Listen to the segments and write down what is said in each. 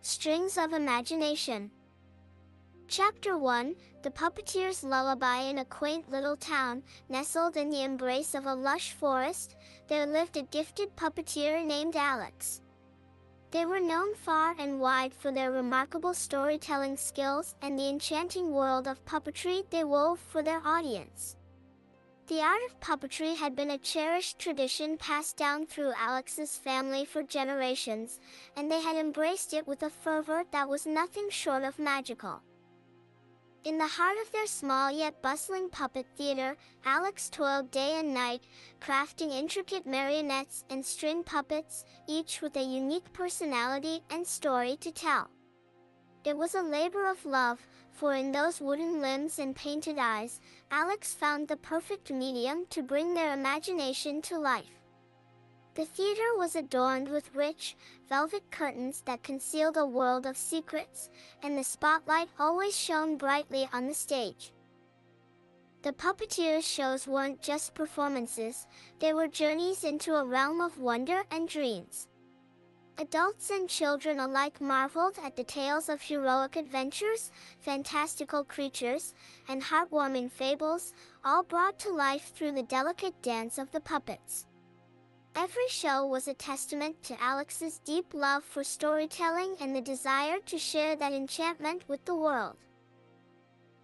Strings of Imagination. Chapter 1, The Puppeteer's Lullaby. In a quaint little town, nestled in the embrace of a lush forest, there lived a gifted puppeteer named Alex. They were known far and wide for their remarkable storytelling skills and the enchanting world of puppetry they wove for their audience. The art of puppetry had been a cherished tradition passed down through Alex's family for generations, and they had embraced it with a fervor that was nothing short of magical. In the heart of their small yet bustling puppet theater, Alex toiled day and night, crafting intricate marionettes and string puppets, each with a unique personality and story to tell. It was a labor of love, for in those wooden limbs and painted eyes, Alex found the perfect medium to bring their imagination to life. The theater was adorned with rich, velvet curtains that concealed a world of secrets, and the spotlight always shone brightly on the stage. The puppeteers' shows weren't just performances, they were journeys into a realm of wonder and dreams. Adults and children alike marveled at the tales of heroic adventures, fantastical creatures, and heartwarming fables, all brought to life through the delicate dance of the puppets. Every show was a testament to Alex's deep love for storytelling and the desire to share that enchantment with the world.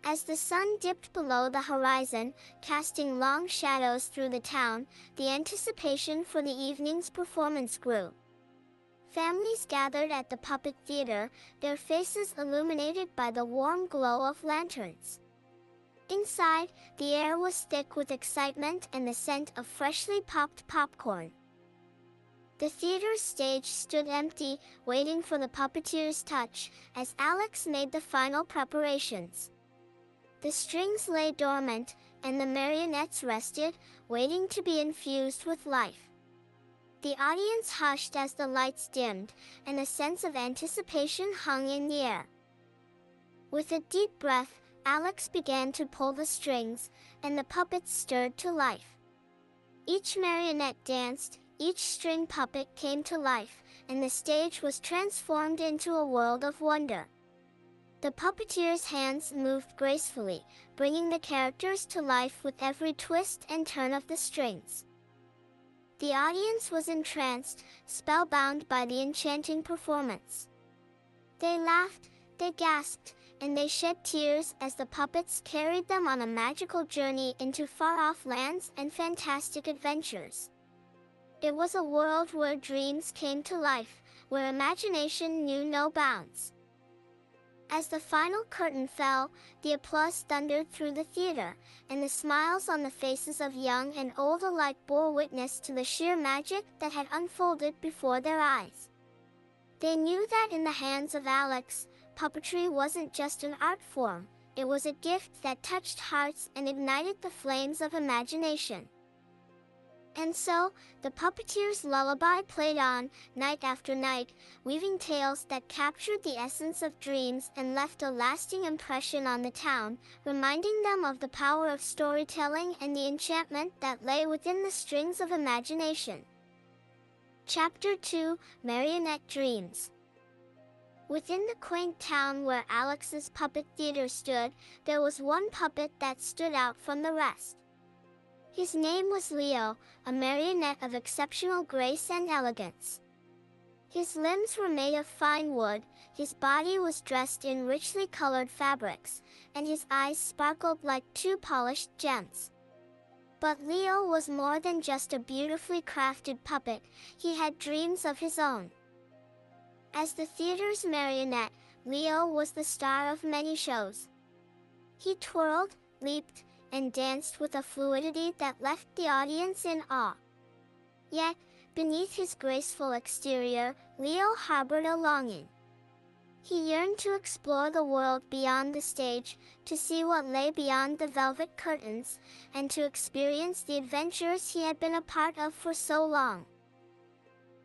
As the sun dipped below the horizon, casting long shadows through the town, the anticipation for the evening's performance grew. Families gathered at the puppet theater, their faces illuminated by the warm glow of lanterns. Inside, the air was thick with excitement and the scent of freshly popped popcorn. The theater's stage stood empty, waiting for the puppeteer's touch, as Alex made the final preparations. The strings lay dormant, and the marionettes rested, waiting to be infused with life. The audience hushed as the lights dimmed, and a sense of anticipation hung in the air. With a deep breath, Alex began to pull the strings, and the puppets stirred to life. Each marionette danced, each string puppet came to life, and the stage was transformed into a world of wonder. The puppeteer's hands moved gracefully, bringing the characters to life with every twist and turn of the strings. The audience was entranced, spellbound by the enchanting performance. They laughed, they gasped, and they shed tears as the puppets carried them on a magical journey into far-off lands and fantastic adventures. It was a world where dreams came to life, where imagination knew no bounds. As the final curtain fell, the applause thundered through the theater, and the smiles on the faces of young and old alike bore witness to the sheer magic that had unfolded before their eyes. They knew that in the hands of Alex, puppetry wasn't just an art form, it was a gift that touched hearts and ignited the flames of imagination. And so, the puppeteer's lullaby played on, night after night, weaving tales that captured the essence of dreams and left a lasting impression on the town, reminding them of the power of storytelling and the enchantment that lay within the strings of imagination. Chapter 2, Marionette Dreams. Within the quaint town where Alex's puppet theater stood, there was one puppet that stood out from the rest. His name was Leo, a marionette of exceptional grace and elegance. His limbs were made of fine wood, his body was dressed in richly colored fabrics, and his eyes sparkled like two polished gems. But Leo was more than just a beautifully crafted puppet, he had dreams of his own. As the theater's marionette, Leo was the star of many shows. He twirled, leaped, and danced with a fluidity that left the audience in awe. Yet, beneath his graceful exterior, Leo harbored a longing. He yearned to explore the world beyond the stage, to see what lay beyond the velvet curtains, and to experience the adventures he had been a part of for so long.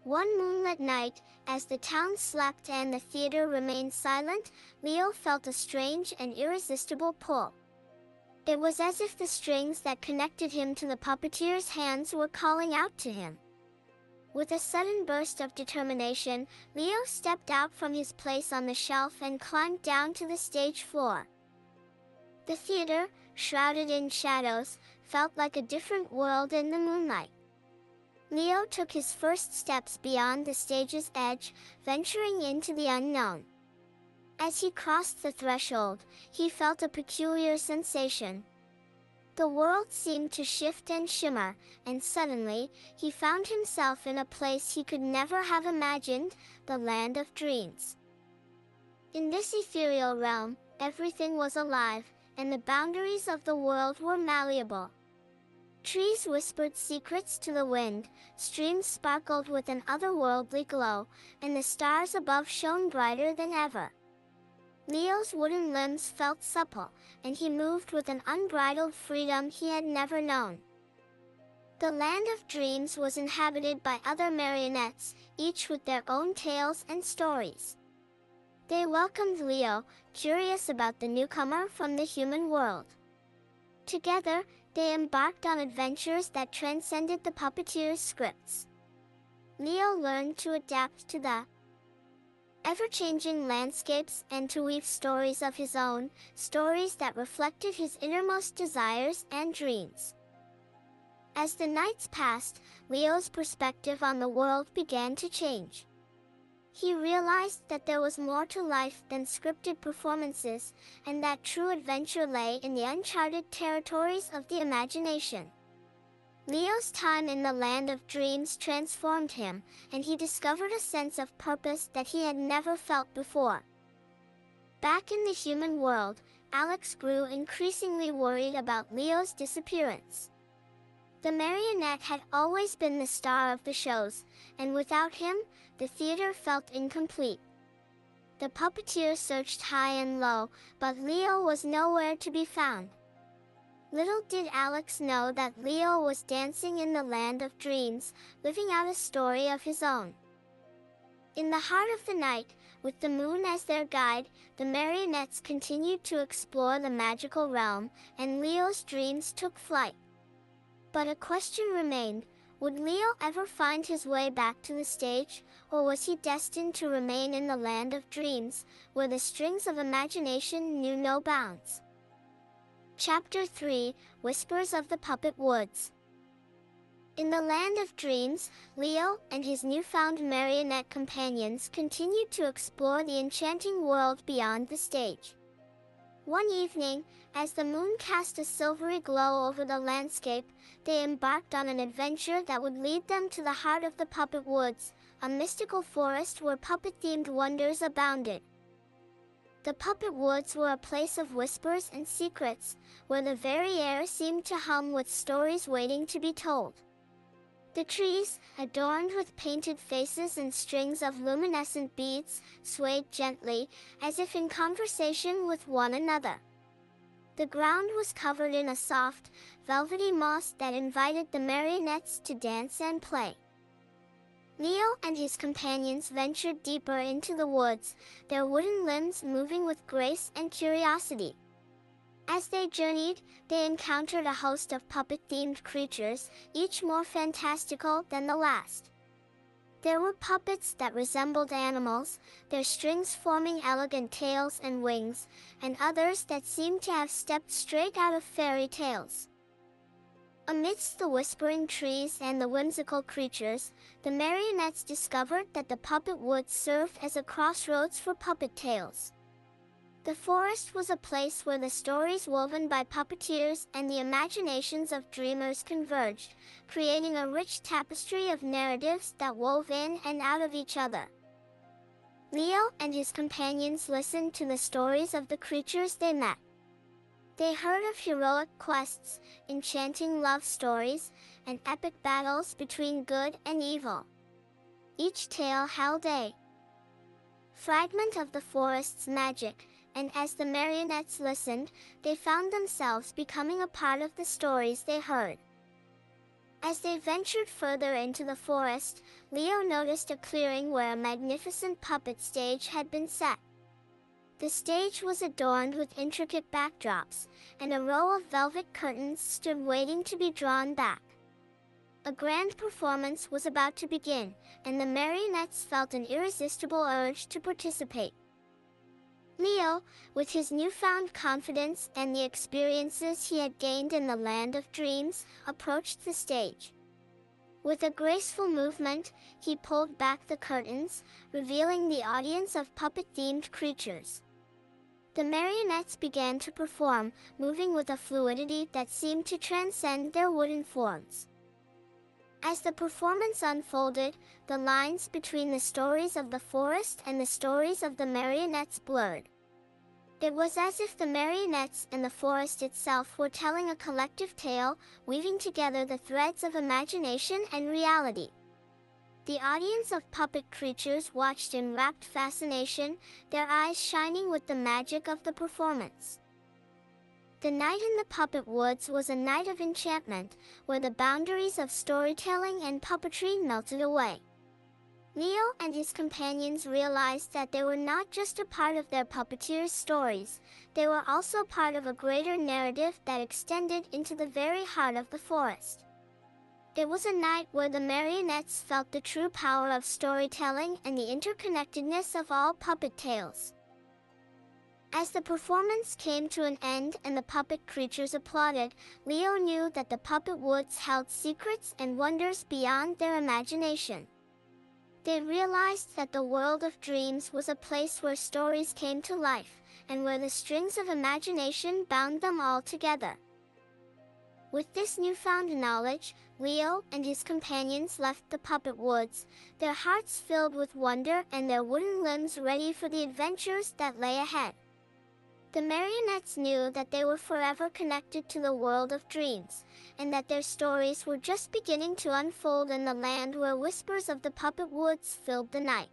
One moonlit night, as the town slept and the theater remained silent, Leo felt a strange and irresistible pull. It was as if the strings that connected him to the puppeteer's hands were calling out to him. With a sudden burst of determination, Leo stepped out from his place on the shelf and climbed down to the stage floor. The theater, shrouded in shadows, felt like a different world in the moonlight. Leo took his first steps beyond the stage's edge, venturing into the unknown. As he crossed the threshold, he felt a peculiar sensation. The world seemed to shift and shimmer, and suddenly, he found himself in a place he could never have imagined, the land of dreams. In this ethereal realm, everything was alive, and the boundaries of the world were malleable. Trees whispered secrets to the wind, streams sparkled with an otherworldly glow, and the stars above shone brighter than ever. Leo's wooden limbs felt supple, and he moved with an unbridled freedom he had never known. The land of dreams was inhabited by other marionettes, each with their own tales and stories. They welcomed Leo, curious about the newcomer from the human world. Together, they embarked on adventures that transcended the puppeteer's scripts. Leo learned to adapt to the ever-changing landscapes and to weave stories of his own, stories that reflected his innermost desires and dreams. As the nights passed, Leo's perspective on the world began to change. He realized that there was more to life than scripted performances, and that true adventure lay in the uncharted territories of the imagination. Leo's time in the land of dreams transformed him, and he discovered a sense of purpose that he had never felt before. Back in the human world, Alex grew increasingly worried about Leo's disappearance. The marionette had always been the star of the shows, and without him, the theater felt incomplete. The puppeteer searched high and low, but Leo was nowhere to be found. Little did Alex know that Leo was dancing in the land of dreams, living out a story of his own. In the heart of the night, with the moon as their guide, the marionettes continued to explore the magical realm, and Leo's dreams took flight. But a question remained: would Leo ever find his way back to the stage, or was he destined to remain in the land of dreams, where the strings of imagination knew no bounds? Chapter 3: Whispers of the Puppet Woods. In the land of dreams, Leo and his newfound marionette companions continued to explore the enchanting world beyond the stage. One evening, as the moon cast a silvery glow over the landscape, they embarked on an adventure that would lead them to the heart of the Puppet Woods, a mystical forest where puppet-themed wonders abounded. The Puppet Woods were a place of whispers and secrets, where the very air seemed to hum with stories waiting to be told. The trees, adorned with painted faces and strings of luminescent beads, swayed gently, as if in conversation with one another. The ground was covered in a soft, velvety moss that invited the marionettes to dance and play. Leo and his companions ventured deeper into the woods, their wooden limbs moving with grace and curiosity. As they journeyed, they encountered a host of puppet-themed creatures, each more fantastical than the last. There were puppets that resembled animals, their strings forming elegant tails and wings, and others that seemed to have stepped straight out of fairy tales. Amidst the whispering trees and the whimsical creatures, the marionettes discovered that the Puppet Woods served as a crossroads for puppet tales. The forest was a place where the stories woven by puppeteers and the imaginations of dreamers converged, creating a rich tapestry of narratives that wove in and out of each other. Leo and his companions listened to the stories of the creatures they met. They heard of heroic quests, enchanting love stories, and epic battles between good and evil. Each tale held a fragment of the forest's magic, and as the marionettes listened, they found themselves becoming a part of the stories they heard. As they ventured further into the forest, Leo noticed a clearing where a magnificent puppet stage had been set. The stage was adorned with intricate backdrops, and a row of velvet curtains stood waiting to be drawn back. A grand performance was about to begin, and the marionettes felt an irresistible urge to participate. Leo, with his newfound confidence and the experiences he had gained in the land of dreams, approached the stage. With a graceful movement, he pulled back the curtains, revealing the audience of puppet-themed creatures. The marionettes began to perform, moving with a fluidity that seemed to transcend their wooden forms. As the performance unfolded, the lines between the stories of the forest and the stories of the marionettes blurred. It was as if the marionettes and the forest itself were telling a collective tale, weaving together the threads of imagination and reality. The audience of puppet creatures watched in rapt fascination, their eyes shining with the magic of the performance. The night in the puppet woods was a night of enchantment, where the boundaries of storytelling and puppetry melted away. Leo and his companions realized that they were not just a part of their puppeteers' stories, they were also part of a greater narrative that extended into the very heart of the forest. It was a night where the marionettes felt the true power of storytelling and the interconnectedness of all puppet tales. As the performance came to an end and the puppet creatures applauded, Leo knew that the puppet woods held secrets and wonders beyond their imagination. They realized that the world of dreams was a place where stories came to life, and where the strings of imagination bound them all together. With this newfound knowledge, Leo and his companions left the puppet woods, their hearts filled with wonder and their wooden limbs ready for the adventures that lay ahead. The marionettes knew that they were forever connected to the world of dreams, and that their stories were just beginning to unfold in the land where whispers of the puppet woods filled the night.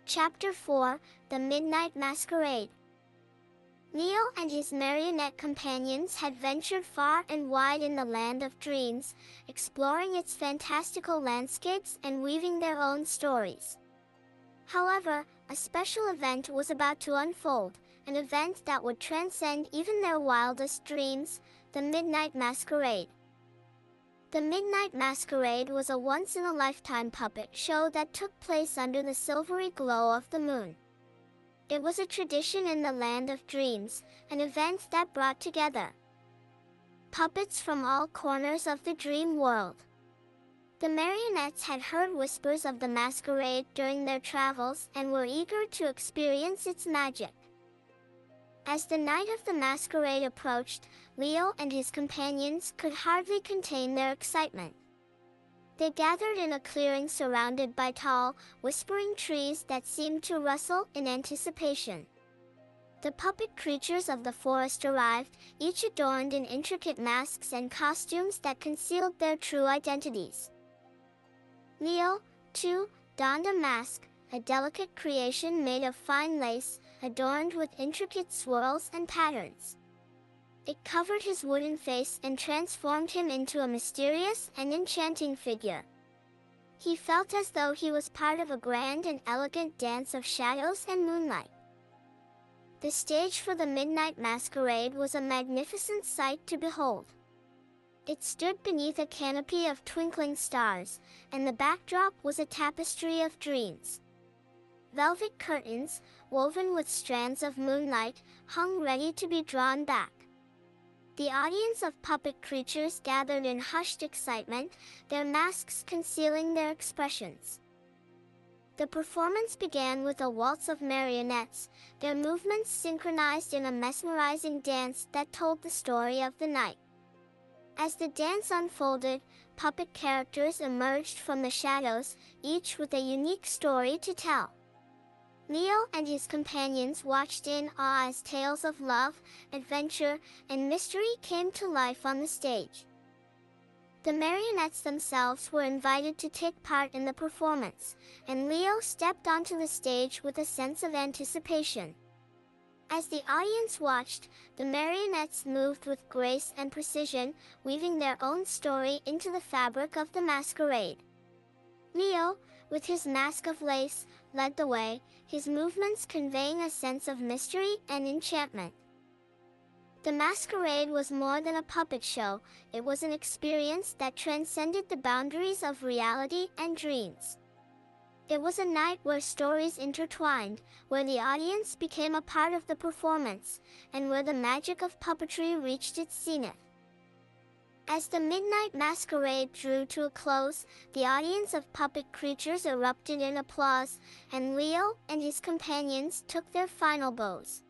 Chapter 4: The Midnight Masquerade. Leo and his marionette companions had ventured far and wide in the land of dreams, exploring its fantastical landscapes and weaving their own stories. However, a special event was about to unfold, an event that would transcend even their wildest dreams, the Midnight Masquerade. The Midnight Masquerade was a once-in-a-lifetime puppet show that took place under the silvery glow of the moon. It was a tradition in the land of dreams, an event that brought together puppets from all corners of the dream world. The marionettes had heard whispers of the masquerade during their travels and were eager to experience its magic. As the night of the masquerade approached, Leo and his companions could hardly contain their excitement. They gathered in a clearing surrounded by tall, whispering trees that seemed to rustle in anticipation. The puppet creatures of the forest arrived, each adorned in intricate masks and costumes that concealed their true identities. Leo, too, donned a mask, a delicate creation made of fine lace, adorned with intricate swirls and patterns. It covered his wooden face and transformed him into a mysterious and enchanting figure. He felt as though he was part of a grand and elegant dance of shadows and moonlight. The stage for the Midnight Masquerade was a magnificent sight to behold. It stood beneath a canopy of twinkling stars, and the backdrop was a tapestry of dreams. Velvet curtains, woven with strands of moonlight, hung ready to be drawn back. The audience of puppet creatures gathered in hushed excitement, their masks concealing their expressions. The performance began with a waltz of marionettes, their movements synchronized in a mesmerizing dance that told the story of the night. As the dance unfolded, puppet characters emerged from the shadows, each with a unique story to tell. Leo and his companions watched in awe as tales of love, adventure, and mystery came to life on the stage. The marionettes themselves were invited to take part in the performance, and Leo stepped onto the stage with a sense of anticipation. As the audience watched, the marionettes moved with grace and precision, weaving their own story into the fabric of the masquerade. Leo, with his mask of lace, led the way, his movements conveying a sense of mystery and enchantment. The masquerade was more than a puppet show, it was an experience that transcended the boundaries of reality and dreams. It was a night where stories intertwined, where the audience became a part of the performance, and where the magic of puppetry reached its zenith. As the Midnight Masquerade drew to a close, the audience of puppet creatures erupted in applause, and Leo and his companions took their final bows.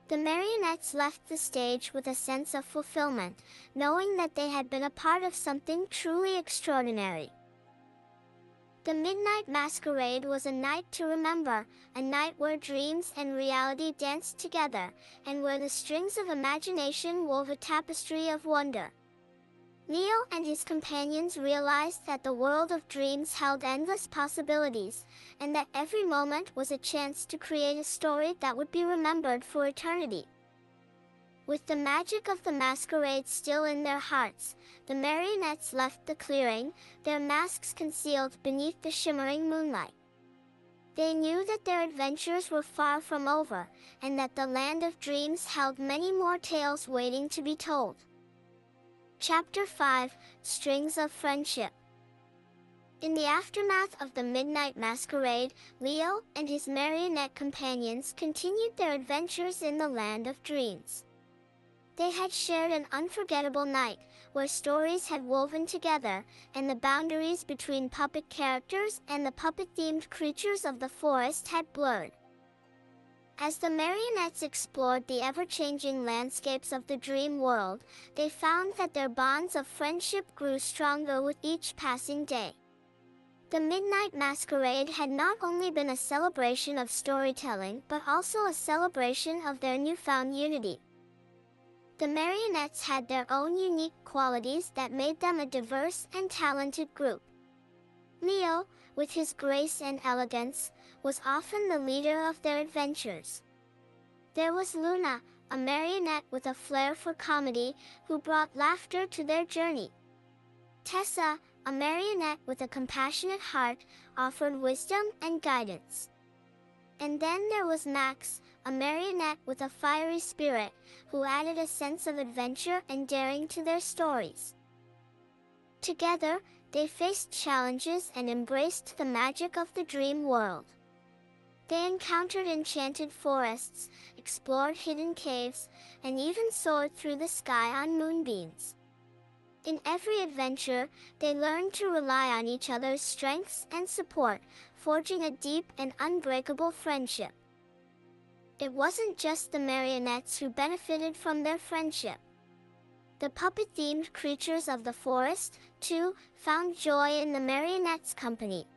The marionettes left the stage with a sense of fulfillment, knowing that they had been a part of something truly extraordinary. The Midnight Masquerade was a night to remember, a night where dreams and reality danced together, and where the strings of imagination wove a tapestry of wonder. Leo and his companions realized that the world of dreams held endless possibilities, and that every moment was a chance to create a story that would be remembered for eternity. With the magic of the masquerade still in their hearts, the marionettes left the clearing, their masks concealed beneath the shimmering moonlight. They knew that their adventures were far from over, and that the land of dreams held many more tales waiting to be told. Chapter 5: Strings of Friendship. In the aftermath of the Midnight Masquerade, Leo and his marionette companions continued their adventures in the land of dreams. They had shared an unforgettable night, where stories had woven together, and the boundaries between puppet characters and the puppet-themed creatures of the forest had blurred. As the marionettes explored the ever-changing landscapes of the dream world, they found that their bonds of friendship grew stronger with each passing day. The Midnight Masquerade had not only been a celebration of storytelling but also a celebration of their newfound unity. The marionettes had their own unique qualities that made them a diverse and talented group. Leo, with his grace and elegance, was often the leader of their adventures. There was Luna, a marionette with a flair for comedy, who brought laughter to their journey. Tessa, a marionette with a compassionate heart, offered wisdom and guidance. And then there was Max, a marionette with a fiery spirit, who added a sense of adventure and daring to their stories. Together, they faced challenges and embraced the magic of the dream world. They encountered enchanted forests, explored hidden caves, and even soared through the sky on moonbeams. In every adventure, they learned to rely on each other's strengths and support, forging a deep and unbreakable friendship. It wasn't just the marionettes who benefited from their friendship. The puppet-themed creatures of the forest, too, found joy in the marionettes' company.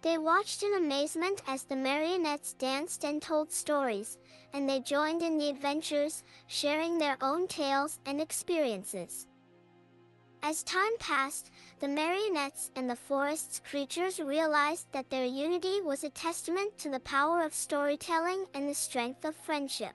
They watched in amazement as the marionettes danced and told stories, and they joined in the adventures, sharing their own tales and experiences. As time passed, the marionettes and the forest's creatures realized that their unity was a testament to the power of storytelling and the strength of friendship.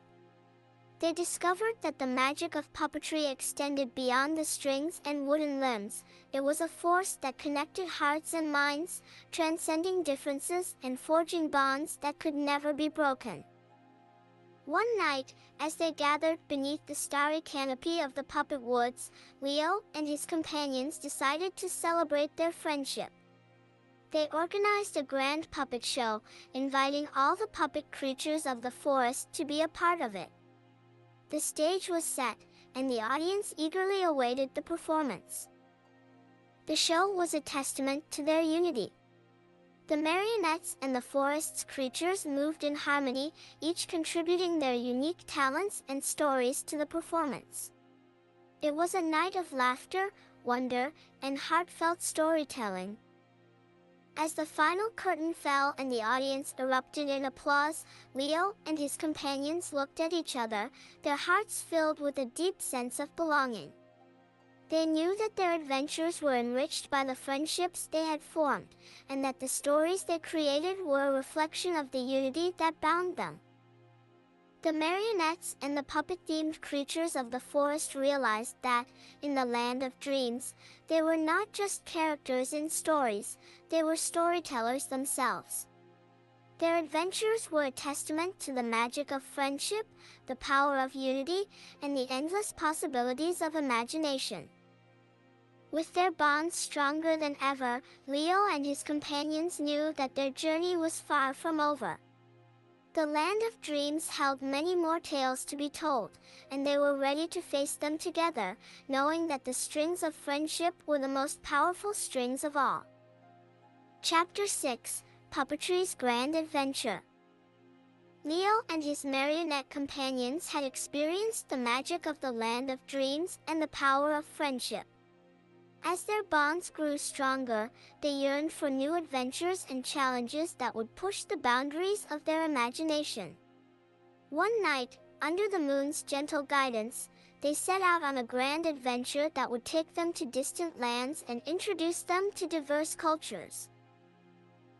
They discovered that the magic of puppetry extended beyond the strings and wooden limbs. It was a force that connected hearts and minds, transcending differences and forging bonds that could never be broken. One night, as they gathered beneath the starry canopy of the puppet woods, Leo and his companions decided to celebrate their friendship. They organized a grand puppet show, inviting all the puppet creatures of the forest to be a part of it. The stage was set, and the audience eagerly awaited the performance. The show was a testament to their unity. The marionettes and the forest's creatures moved in harmony, each contributing their unique talents and stories to the performance. It was a night of laughter, wonder, and heartfelt storytelling. As the final curtain fell and the audience erupted in applause, Leo and his companions looked at each other, their hearts filled with a deep sense of belonging. They knew that their adventures were enriched by the friendships they had formed, and that the stories they created were a reflection of the unity that bound them. The marionettes and the puppet-themed creatures of the forest realized that, in the land of dreams, they were not just characters in stories, they were storytellers themselves. Their adventures were a testament to the magic of friendship, the power of unity, and the endless possibilities of imagination. With their bonds stronger than ever, Leo and his companions knew that their journey was far from over. The land of dreams held many more tales to be told, and they were ready to face them together, knowing that the strings of friendship were the most powerful strings of all. Chapter 6: Puppetry's Grand Adventure. Leo and his marionette companions had experienced the magic of the land of dreams and the power of friendship. As their bonds grew stronger, they yearned for new adventures and challenges that would push the boundaries of their imagination. One night, under the moon's gentle guidance, they set out on a grand adventure that would take them to distant lands and introduce them to diverse cultures.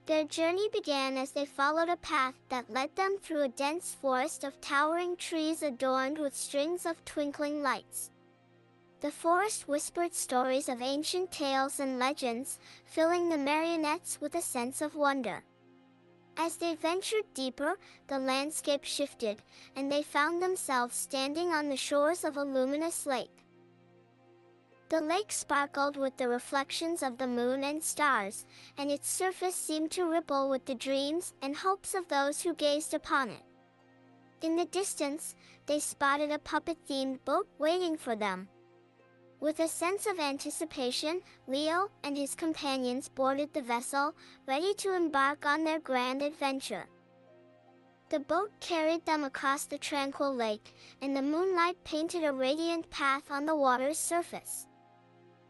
Their journey began as they followed a path that led them through a dense forest of towering trees adorned with strings of twinkling lights. The forest whispered stories of ancient tales and legends, filling the marionettes with a sense of wonder. As they ventured deeper, the landscape shifted, and they found themselves standing on the shores of a luminous lake. The lake sparkled with the reflections of the moon and stars, and its surface seemed to ripple with the dreams and hopes of those who gazed upon it. In the distance, they spotted a puppet-themed boat waiting for them. With a sense of anticipation, Leo and his companions boarded the vessel, ready to embark on their grand adventure. The boat carried them across the tranquil lake, and the moonlight painted a radiant path on the water's surface.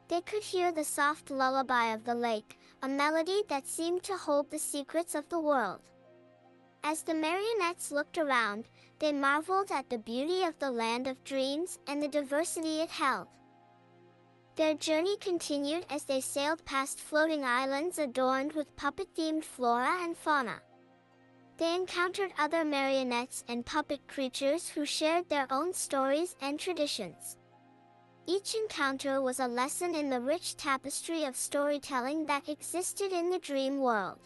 They could hear the soft lullaby of the lake, a melody that seemed to hold the secrets of the world. As the marionettes looked around, they marveled at the beauty of the land of dreams and the diversity it held. Their journey continued as they sailed past floating islands adorned with puppet-themed flora and fauna. They encountered other marionettes and puppet creatures who shared their own stories and traditions. Each encounter was a lesson in the rich tapestry of storytelling that existed in the dream world.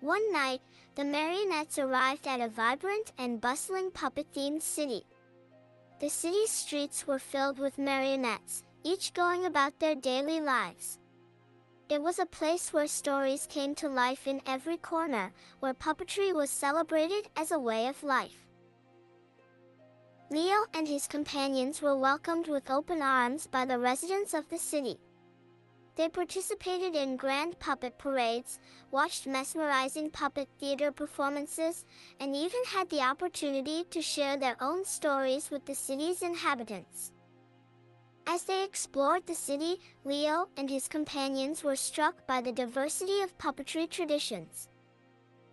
One night, the marionettes arrived at a vibrant and bustling puppet-themed city. The city's streets were filled with marionettes, each going about their daily lives. It was a place where stories came to life in every corner, where puppetry was celebrated as a way of life. Leo and his companions were welcomed with open arms by the residents of the city. They participated in grand puppet parades, watched mesmerizing puppet theater performances, and even had the opportunity to share their own stories with the city's inhabitants. As they explored the city, Leo and his companions were struck by the diversity of puppetry traditions.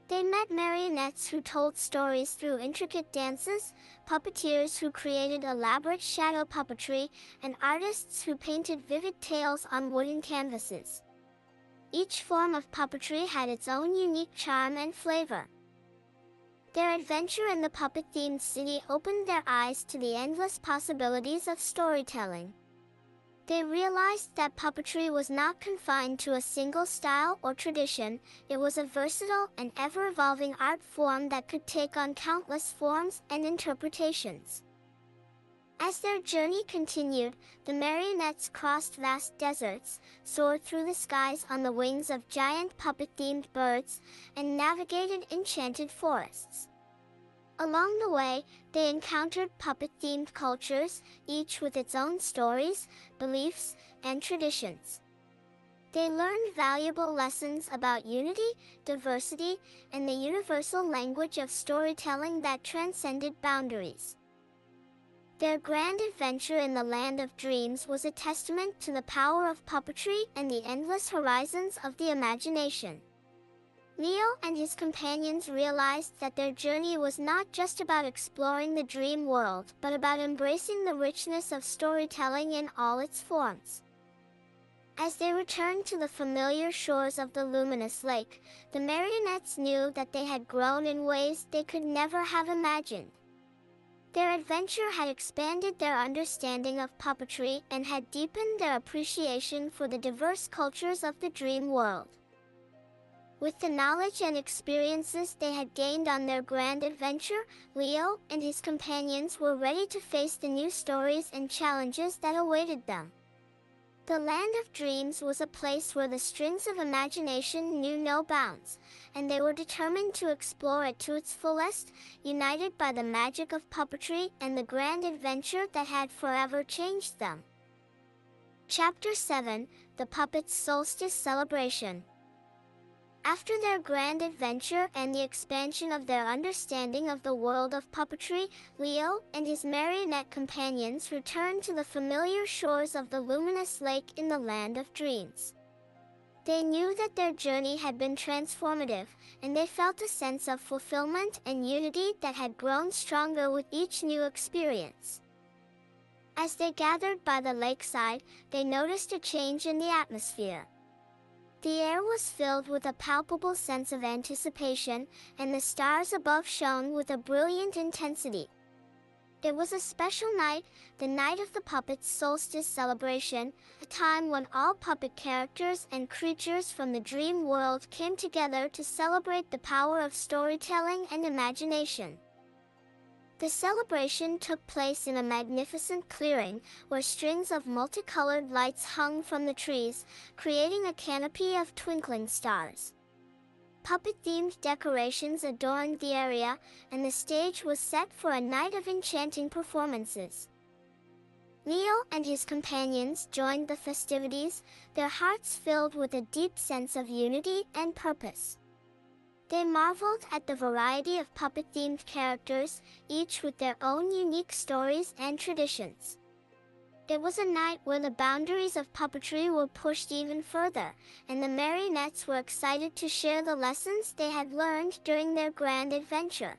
They met marionettes who told stories through intricate dances, puppeteers who created elaborate shadow puppetry, and artists who painted vivid tales on wooden canvases. Each form of puppetry had its own unique charm and flavor. Their adventure in the puppet-themed city opened their eyes to the endless possibilities of storytelling. They realized that puppetry was not confined to a single style or tradition. It was a versatile and ever-evolving art form that could take on countless forms and interpretations. As their journey continued, the marionettes crossed vast deserts, soared through the skies on the wings of giant puppet-themed birds, and navigated enchanted forests. Along the way, they encountered puppet-themed cultures, each with its own stories, beliefs, and traditions. They learned valuable lessons about unity, diversity, and the universal language of storytelling that transcended boundaries. Their grand adventure in the land of dreams was a testament to the power of puppetry and the endless horizons of the imagination. Leo and his companions realized that their journey was not just about exploring the dream world, but about embracing the richness of storytelling in all its forms. As they returned to the familiar shores of the luminous lake, the marionettes knew that they had grown in ways they could never have imagined. Their adventure had expanded their understanding of puppetry and had deepened their appreciation for the diverse cultures of the dream world. With the knowledge and experiences they had gained on their grand adventure, Leo and his companions were ready to face the new stories and challenges that awaited them. The land of dreams was a place where the strings of imagination knew no bounds, and they were determined to explore it to its fullest, united by the magic of puppetry and the grand adventure that had forever changed them. Chapter 7: The Puppets Solstice Celebration. After their grand adventure and the expansion of their understanding of the world of puppetry, Leo and his marionette companions returned to the familiar shores of the luminous lake in the land of dreams. They knew that their journey had been transformative, and they felt a sense of fulfillment and unity that had grown stronger with each new experience. As they gathered by the lakeside, they noticed a change in the atmosphere. The air was filled with a palpable sense of anticipation, and the stars above shone with a brilliant intensity. It was a special night, the night of the Puppets Solstice celebration, a time when all puppet characters and creatures from the dream world came together to celebrate the power of storytelling and imagination. The celebration took place in a magnificent clearing, where strings of multicolored lights hung from the trees, creating a canopy of twinkling stars. Puppet-themed decorations adorned the area, and the stage was set for a night of enchanting performances. Leo and his companions joined the festivities, their hearts filled with a deep sense of unity and purpose. They marveled at the variety of puppet-themed characters, each with their own unique stories and traditions. It was a night where the boundaries of puppetry were pushed even further, and the marionettes were excited to share the lessons they had learned during their grand adventure.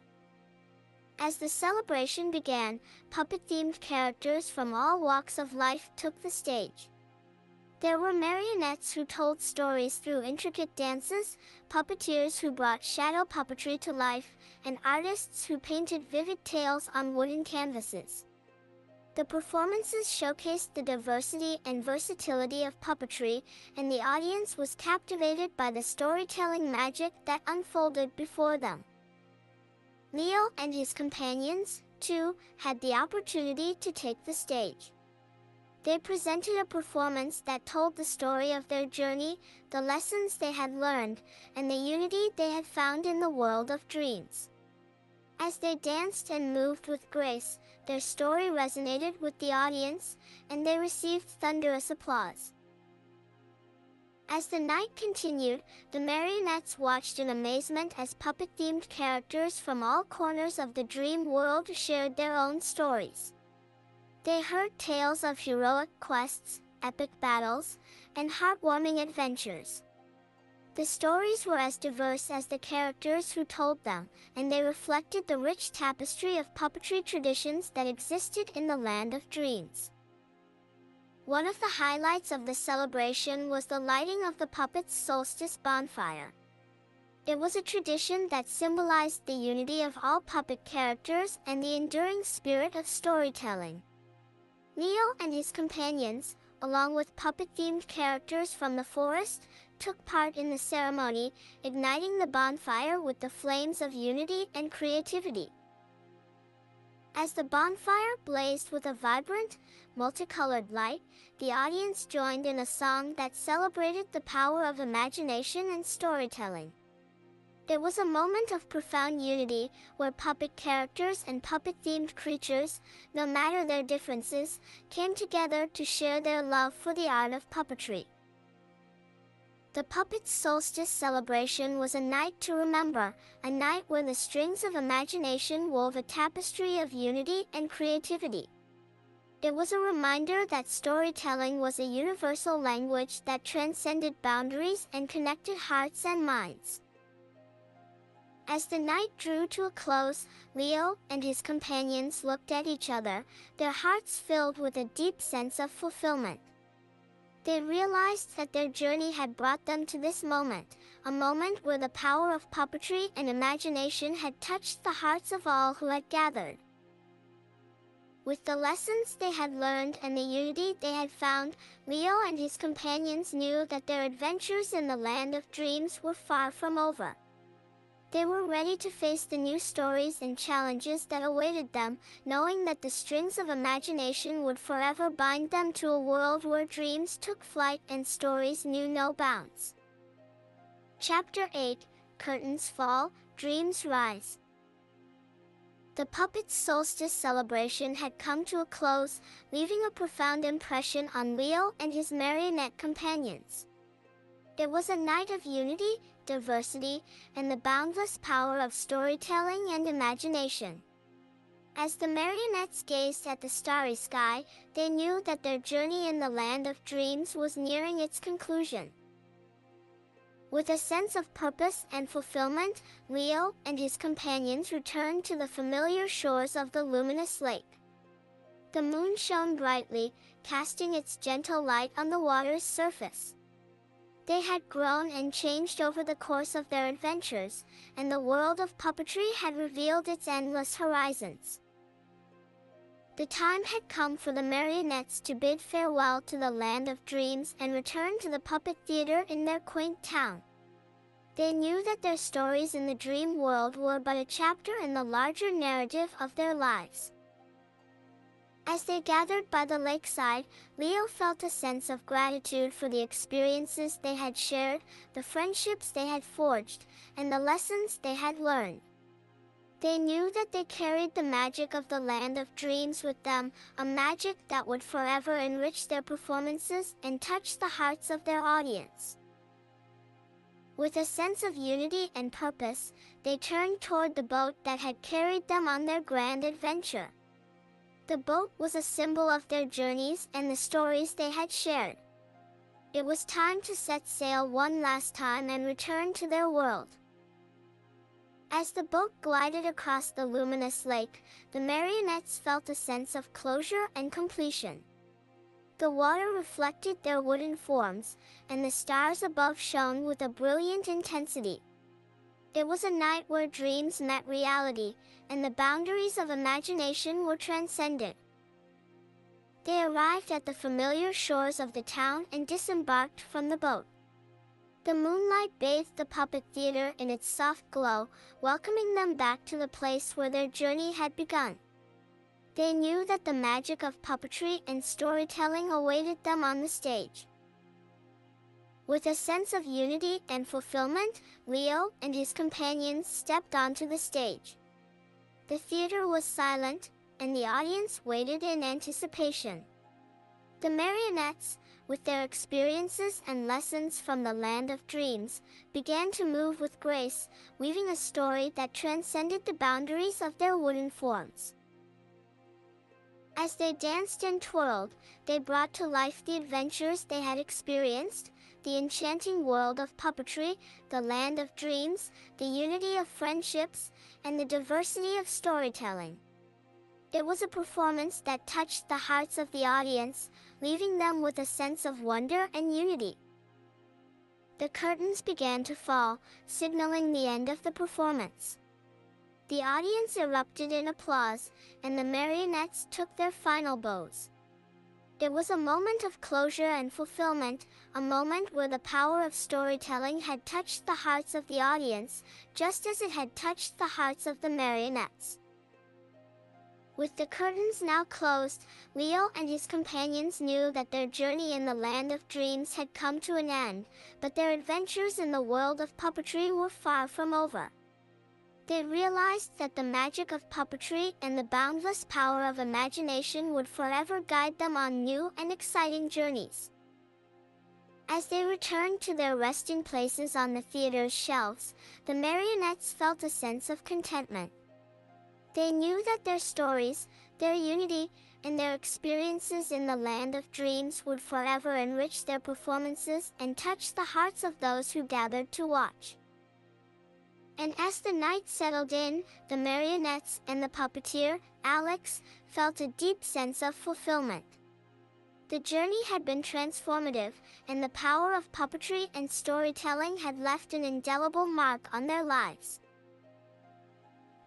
As the celebration began, puppet-themed characters from all walks of life took the stage. There were marionettes who told stories through intricate dances, puppeteers who brought shadow puppetry to life, and artists who painted vivid tales on wooden canvases. The performances showcased the diversity and versatility of puppetry, and the audience was captivated by the storytelling magic that unfolded before them. Leo and his companions, too, had the opportunity to take the stage. They presented a performance that told the story of their journey, the lessons they had learned, and the unity they had found in the world of dreams. As they danced and moved with grace, their story resonated with the audience, and they received thunderous applause. As the night continued, the marionettes watched in amazement as puppet-themed characters from all corners of the dream world shared their own stories. They heard tales of heroic quests, epic battles, and heartwarming adventures. The stories were as diverse as the characters who told them, and they reflected the rich tapestry of puppetry traditions that existed in the land of dreams. One of the highlights of the celebration was the lighting of the Puppets Solstice bonfire. It was a tradition that symbolized the unity of all puppet characters and the enduring spirit of storytelling. Leo and his companions, along with puppet-themed characters from the forest, took part in the ceremony, igniting the bonfire with the flames of unity and creativity. As the bonfire blazed with a vibrant, multicolored light, the audience joined in a song that celebrated the power of imagination and storytelling. It was a moment of profound unity, where puppet characters and puppet-themed creatures, no matter their differences, came together to share their love for the art of puppetry. The Puppets Solstice celebration was a night to remember, a night where the strings of imagination wove a tapestry of unity and creativity. It was a reminder that storytelling was a universal language that transcended boundaries and connected hearts and minds. As the night drew to a close, Leo and his companions looked at each other, their hearts filled with a deep sense of fulfillment. They realized that their journey had brought them to this moment, a moment where the power of puppetry and imagination had touched the hearts of all who had gathered. With the lessons they had learned and the unity they had found, Leo and his companions knew that their adventures in the land of dreams were far from over. They were ready to face the new stories and challenges that awaited them, knowing that the strings of imagination would forever bind them to a world where dreams took flight and stories knew no bounds. Chapter 8, Curtains Fall, Dreams Rise. The Puppets Solstice celebration had come to a close, leaving a profound impression on Leo and his marionette companions. It was a night of unity, diversity, and the boundless power of storytelling and imagination. As the marionettes gazed at the starry sky, they knew that their journey in the land of dreams was nearing its conclusion. With a sense of purpose and fulfillment, Leo and his companions returned to the familiar shores of the luminous lake. The moon shone brightly, casting its gentle light on the water's surface. They had grown and changed over the course of their adventures, and the world of puppetry had revealed its endless horizons. The time had come for the marionettes to bid farewell to the land of dreams and return to the puppet theater in their quaint town. They knew that their stories in the dream world were but a chapter in the larger narrative of their lives. As they gathered by the lakeside, Leo felt a sense of gratitude for the experiences they had shared, the friendships they had forged, and the lessons they had learned. They knew that they carried the magic of the land of dreams with them, a magic that would forever enrich their performances and touch the hearts of their audience. With a sense of unity and purpose, they turned toward the boat that had carried them on their grand adventure. The boat was a symbol of their journeys and the stories they had shared. It was time to set sail one last time and return to their world. As the boat glided across the luminous lake, the marionettes felt a sense of closure and completion. The water reflected their wooden forms, and the stars above shone with a brilliant intensity. It was a night where dreams met reality, and the boundaries of imagination were transcended. They arrived at the familiar shores of the town and disembarked from the boat. The moonlight bathed the puppet theater in its soft glow, welcoming them back to the place where their journey had begun. They knew that the magic of puppetry and storytelling awaited them on the stage. With a sense of unity and fulfillment, Leo and his companions stepped onto the stage. The theater was silent, and the audience waited in anticipation. The marionettes, with their experiences and lessons from the land of dreams, began to move with grace, weaving a story that transcended the boundaries of their wooden forms. As they danced and twirled, they brought to life the adventures they had experienced, the enchanting world of puppetry, the land of dreams, the unity of friendships, and the diversity of storytelling. It was a performance that touched the hearts of the audience, leaving them with a sense of wonder and unity. The curtains began to fall, signaling the end of the performance. The audience erupted in applause, and the marionettes took their final bows. It was a moment of closure and fulfillment, a moment where the power of storytelling had touched the hearts of the audience, just as it had touched the hearts of the marionettes. With the curtains now closed, Leo and his companions knew that their journey in the land of dreams had come to an end, but their adventures in the world of puppetry were far from over. They realized that the magic of puppetry and the boundless power of imagination would forever guide them on new and exciting journeys. As they returned to their resting places on the theater's shelves, the marionettes felt a sense of contentment. They knew that their stories, their unity, and their experiences in the land of dreams would forever enrich their performances and touch the hearts of those who gathered to watch. And as the night settled in, the marionettes and the puppeteer, Alex, felt a deep sense of fulfillment. The journey had been transformative, and the power of puppetry and storytelling had left an indelible mark on their lives.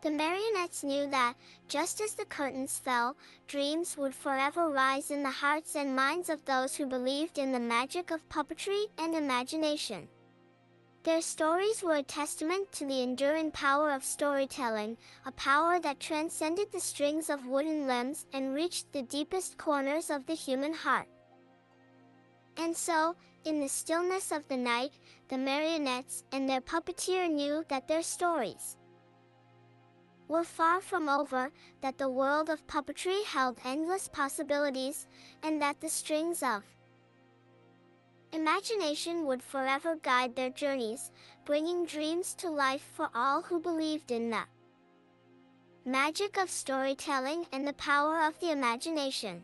The marionettes knew that, just as the curtains fell, dreams would forever rise in the hearts and minds of those who believed in the magic of puppetry and imagination. Their stories were a testament to the enduring power of storytelling, a power that transcended the strings of wooden limbs and reached the deepest corners of the human heart. And so, in the stillness of the night, the marionettes and their puppeteer knew that their stories were far from over, that the world of puppetry held endless possibilities, and that the strings of imagination would forever guide their journeys, bringing dreams to life for all who believed in the magic of storytelling and the power of the imagination.